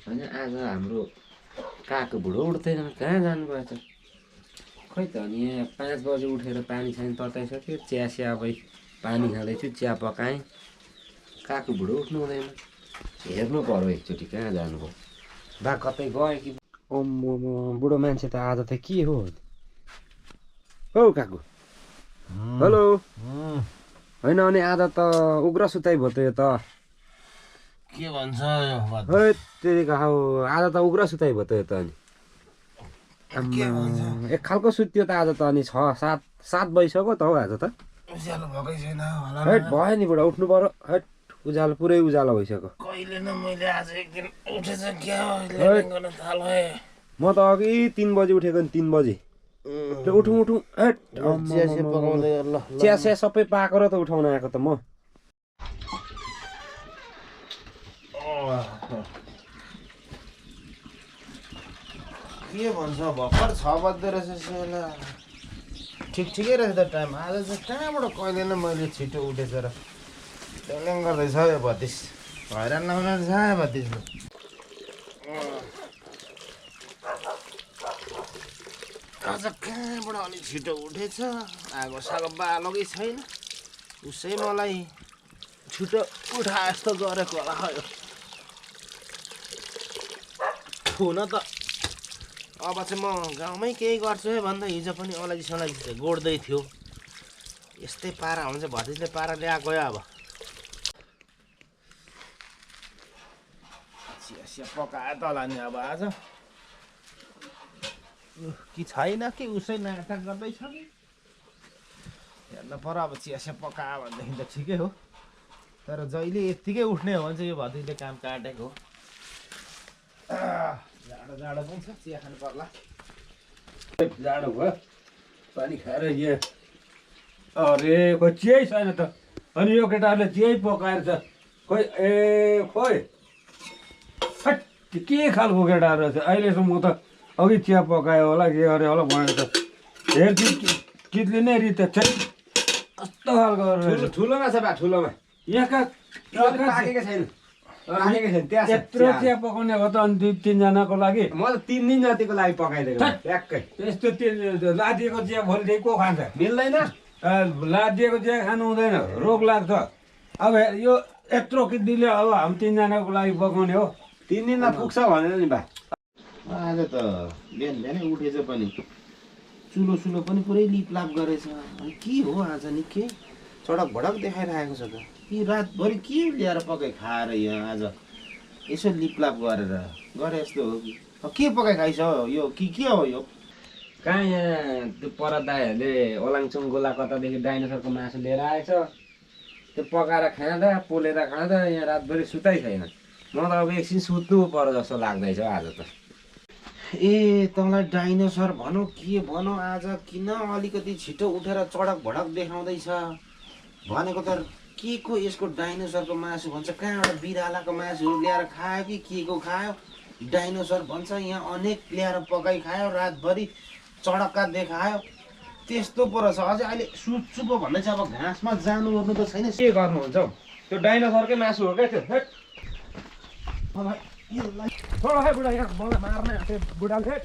होइन आज हाम्रो काको बुढो उठ्दैन कहाँ जानुभयो त खै त अनि यहाँ 5 बजे उठेर पानी सानी तताइसक्यो चिया सिया अब पानी खाँदैछु चिया पकाएँ काको बुढो उठ्नु हुँदैन हेर्नु पर्यो एकचोटि कहाँ जानुभयो बा कतै गयो कि बुढो मान्छे त आज त के हो हौ काकु हेलो होइन अनि आज त उग्र सुताइ भयो त यो त के भन्छ यो हौ आज त उग्र सुताइ भयो त यो त अनि एक खालको सुत्यो त आज त अनि 6-7 बजिसक्यो त हौ आज त उज्यालो भएकै छैन होला हैट भयो नि बुढा उठ्नु पर्यो हैट उज्यालो पुरै उज्यालो भइसक्यो कहिले न मैले आज एक दिन उठेछ क्या ल्यान्डिङ गर्न थाले म त अघि 3 बजे उठेको नि 3 बजे उठौँ हैट चिया पकाउँदै ल चिया सबै पाएको र त उठाउन आएको त म के भन्छ भर्खर 6 बज्दो रहेछ सेला ठिकै रहेछ त टाइम आज चाहिँ कहाँबाट कहिले न मैले छिटो उठेछ र ल्यान्डिङ गर्दैछ यो भतिस हैरान नहुन छ भतिसले आज कहाँबाट अलिक छिटो उठेछ आगो सागो बालकै छैन उसै मलाई छिटो उठा जस्तो गरेको होला यो हुन त अब चाहिँ म गाउँमै केही गर्छु है भन्दा हिजो पनि अलैजी गोड्दै थियो यस्तै पारा हुन्छ भतिजले पारा ल्याएको गयो अब चिया पकायो त होला नि अब आज कि छैन कि उसै नाटक गर्दैछ कि हेर्न पर्यो अब चिया पकायो भनेदेखि त ठिकै हो तर जहिले यत्तिकै उठ्ने हो भने चाहिँ यो भतिजले काम काटेको हो जाडो पनि छ चिया खानु पर्ला जाडो भयो पानी खाएर यहाँ अरे खोइ चियै छैन त अनि यो केटाहरूले चियै पकाएर छ खोइ खोइ हट के खालको केटाहरू छ अहिलेसम्म म त अघि चिया पकायो होला के गरे होला भनेर त हेर्छु कितले नै रित कस्तो खालको ठुलोमा छ बा ठुलोमा यहाँका पाकेको छैन राखेको छैन त्यहाँ यत्रो चिया पकाउने हो त अनि 2-3 जनाको लागि म त 3 दिन जतिको लागि पकाइदिएको ट्याक्कै यस्तो लादिएको चिया भोलिदेखि को खान्छ मिल्दैन लादिएको चिया खानु हुँदैन रोग लाग्छ अब यो यत्रो किदिले अब हामी 3 जनाको लागि पकाउने हो 3 दिनमा पुग्छ भनेर नि बा आज त बिहानै उठेछ पनि चुलो पनि पुरै लिपलाप गरेछ अनि के हो आज नि के चडक भडक देखाइरहेको छ त कि रातभरि के ल्याएर पकाइ खाएर यहाँ आज यसो लिपलाप गरेर गरे जस्तो हो कि के पकाइ खाइछ यो के हो यो कहाँ यहाँ त्यो पर दाईहरूले ओलाङचुङ गोला कतादेखि डाइनोसरको मासु लिएर आएछ त्यो पकाएर खाँदा पोलेर खाँदा यहाँ रातभरि सुताइ छैन म त अब एकछिन सुत्नु पर्यो जस्तो लाग्दैछ आज त ए तँलाई डाइनोसर भनौँ के भनौँ आज किन अलिकति छिटो उठेर चडक भडक देखाउँदैछ भनेको त के को यसको डाइनोसरको मासु भन्छ कहाँबाट बिरालाको मासुहरू ल्याएर खायो कि के को खायो डाइनोसर भन्छ यहाँ अनेक ल्याएर पकाइ खायो रातभरि चडक्का देखायो त्यस्तो पो रहेछ अझै अहिले सुत्छु पो भन्दैछ अब घाँसमा जानु ओर्नु त छैन के गर्नुहुन्छ हौ त्यो डाइनोसरकै मासु हो क्या त्यो मलाई बुढा यहाँ मलाई मार्ने बुढाले